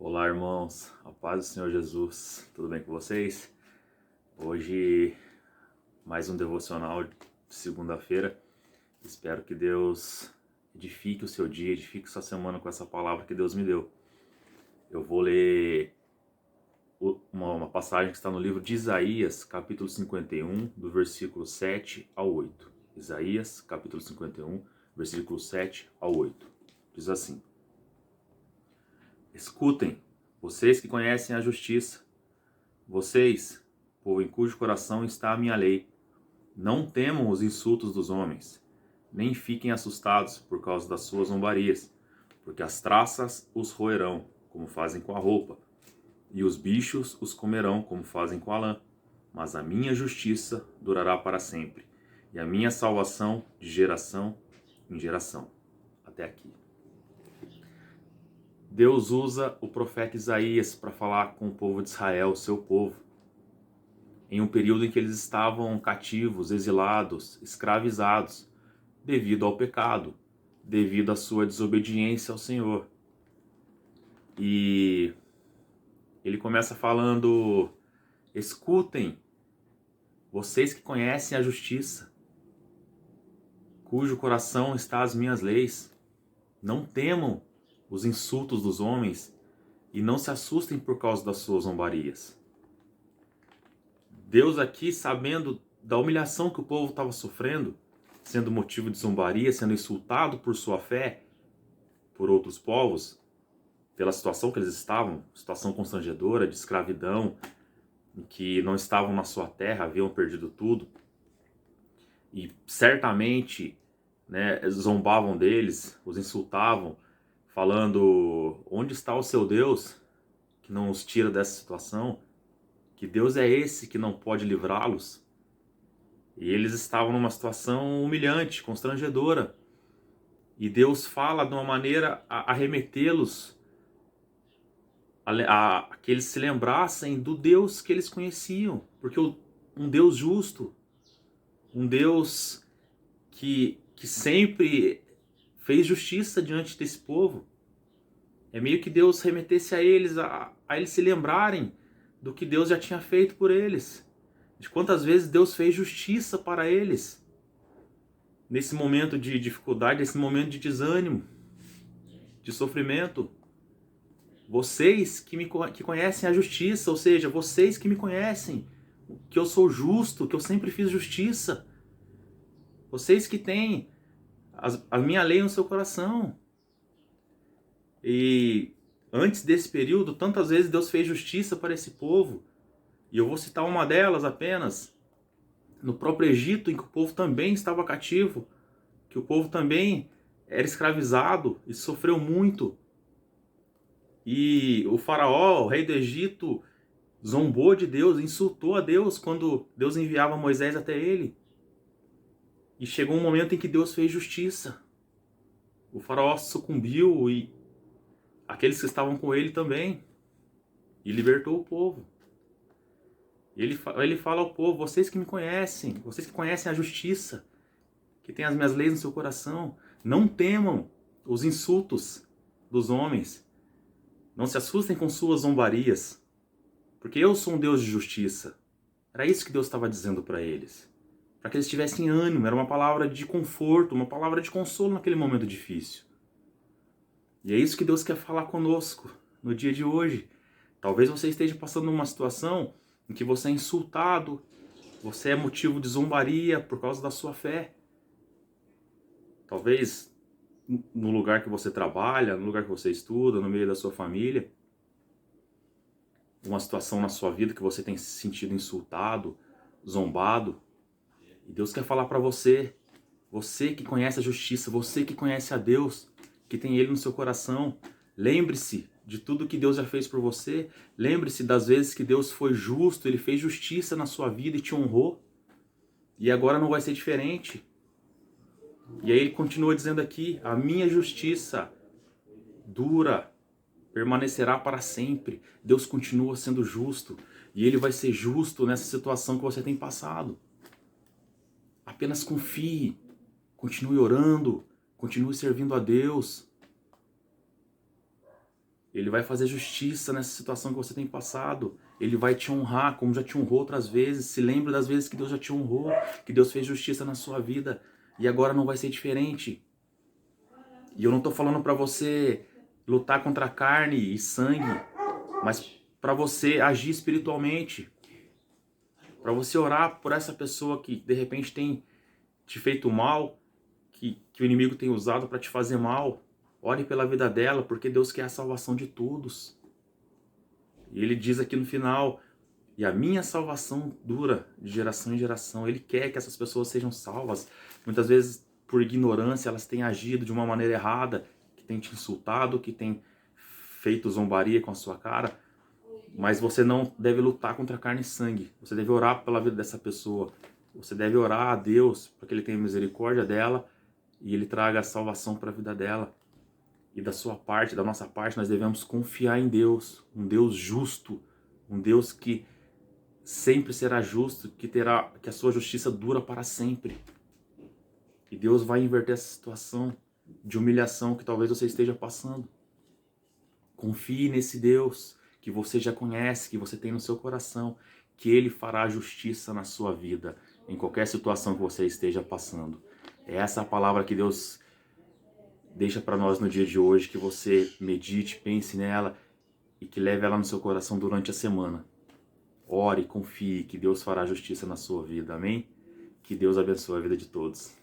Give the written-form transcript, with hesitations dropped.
Olá, irmãos, a paz do Senhor Jesus, tudo bem com vocês? Hoje, mais um devocional de segunda-feira. Espero que Deus edifique o seu dia, edifique sua semana com essa palavra que Deus me deu. Eu vou ler uma passagem que está no livro de Isaías, capítulo 51, do versículo 7 ao 8. Isaías, capítulo 51, versículo 7 ao 8. Diz assim: Escutem, vocês que conhecem a justiça, vocês, povo em cujo coração está a minha lei, não temam os insultos dos homens, nem fiquem assustados por causa das suas zombarias, porque as traças os roerão, como fazem com a roupa, e os bichos os comerão, como fazem com a lã. Mas a minha justiça durará para sempre, e a minha salvação de geração em geração. Até aqui. Deus usa o profeta Isaías para falar com o povo de Israel, seu povo, em um período em que eles estavam cativos, exilados, escravizados, devido ao pecado, devido à sua desobediência ao Senhor. E ele começa falando: escutem, vocês que conhecem a justiça, cujo coração está às minhas leis, não temam os insultos dos homens e não se assustem por causa das suas zombarias. Deus aqui, sabendo da humilhação que o povo estava sofrendo, sendo motivo de zombaria, sendo insultado por sua fé, por outros povos, pela situação que eles estavam, situação constrangedora, de escravidão, em que não estavam na sua terra, haviam perdido tudo, e certamente, zombavam deles, os insultavam, falando: onde está o seu Deus, que não os tira dessa situação? Que Deus é esse que não pode livrá-los? E eles estavam numa situação humilhante, constrangedora. E Deus fala de uma maneira a remetê-los a que eles se lembrassem do Deus que eles conheciam. Porque um Deus justo, um Deus que sempre fez justiça diante desse povo. É meio que Deus remetesse a eles, a eles se lembrarem do que Deus já tinha feito por eles. De quantas vezes Deus fez justiça para eles. Nesse momento de dificuldade, nesse momento de desânimo, de sofrimento. Vocês que conhecem a justiça, ou seja, vocês que me conhecem, que eu sou justo, que eu sempre fiz justiça. Vocês que têm a minha lei no seu coração. E antes desse período, tantas vezes Deus fez justiça para esse povo. E eu vou citar uma delas apenas. No próprio Egito, em que o povo também estava cativo, que o povo também era escravizado e sofreu muito. E o faraó, o rei do Egito, zombou de Deus, insultou a Deus quando Deus enviava Moisés até ele. E chegou um momento em que Deus fez justiça. O faraó sucumbiu e aqueles que estavam com ele também. E libertou o povo. E ele fala ao povo: vocês que me conhecem, vocês que conhecem a justiça, que têm as minhas leis no seu coração, não temam os insultos dos homens. Não se assustem com suas zombarias, porque eu sou um Deus de justiça. Era isso que Deus estava dizendo para eles. Para que eles tivessem ânimo, era uma palavra de conforto, uma palavra de consolo naquele momento difícil. E é isso que Deus quer falar conosco no dia de hoje. Talvez você esteja passando uma situação em que você é insultado, você é motivo de zombaria por causa da sua fé. Talvez no lugar que você trabalha, no lugar que você estuda, no meio da sua família. Uma situação na sua vida que você tem se sentido insultado, zombado. E Deus quer falar para você, você que conhece a justiça, você que conhece a Deus, que tem Ele no seu coração. Lembre-se de tudo que Deus já fez por você. Lembre-se das vezes que Deus foi justo, Ele fez justiça na sua vida e te honrou. E agora não vai ser diferente. E aí ele continua dizendo aqui: a minha justiça dura, permanecerá para sempre. Deus continua sendo justo. E Ele vai ser justo nessa situação que você tem passado. Apenas confie. Continue orando. Continue servindo a Deus. Ele vai fazer justiça nessa situação que você tem passado. Ele vai te honrar como já te honrou outras vezes. Se lembra das vezes que Deus já te honrou, que Deus fez justiça na sua vida. E agora não vai ser diferente. E eu não estou falando para você lutar contra carne e sangue, mas para você agir espiritualmente. Para você orar por essa pessoa que de repente tem te feito mal, que o inimigo tem usado para te fazer mal. Ore pela vida dela, porque Deus quer a salvação de todos. E ele diz aqui no final, e a minha salvação dura de geração em geração. Ele quer que essas pessoas sejam salvas. Muitas vezes, por ignorância, elas têm agido de uma maneira errada, que tem te insultado, que tem feito zombaria com a sua cara. Mas você não deve lutar contra carne e sangue. Você deve orar pela vida dessa pessoa. Você deve orar a Deus para que Ele tenha misericórdia dela e Ele traga a salvação para a vida dela. E da sua parte, da nossa parte, nós devemos confiar em Deus, um Deus justo, um Deus que sempre será justo, que a sua justiça dura para sempre. E Deus vai inverter essa situação de humilhação que talvez você esteja passando. Confie nesse Deus que você já conhece, que você tem no seu coração, que Ele fará justiça na sua vida, em qualquer situação que você esteja passando. É essa a palavra que Deus deixa para nós no dia de hoje, que você medite, pense nela e que leve ela no seu coração durante a semana. Ore, confie que Deus fará justiça na sua vida, amém? Que Deus abençoe a vida de todos.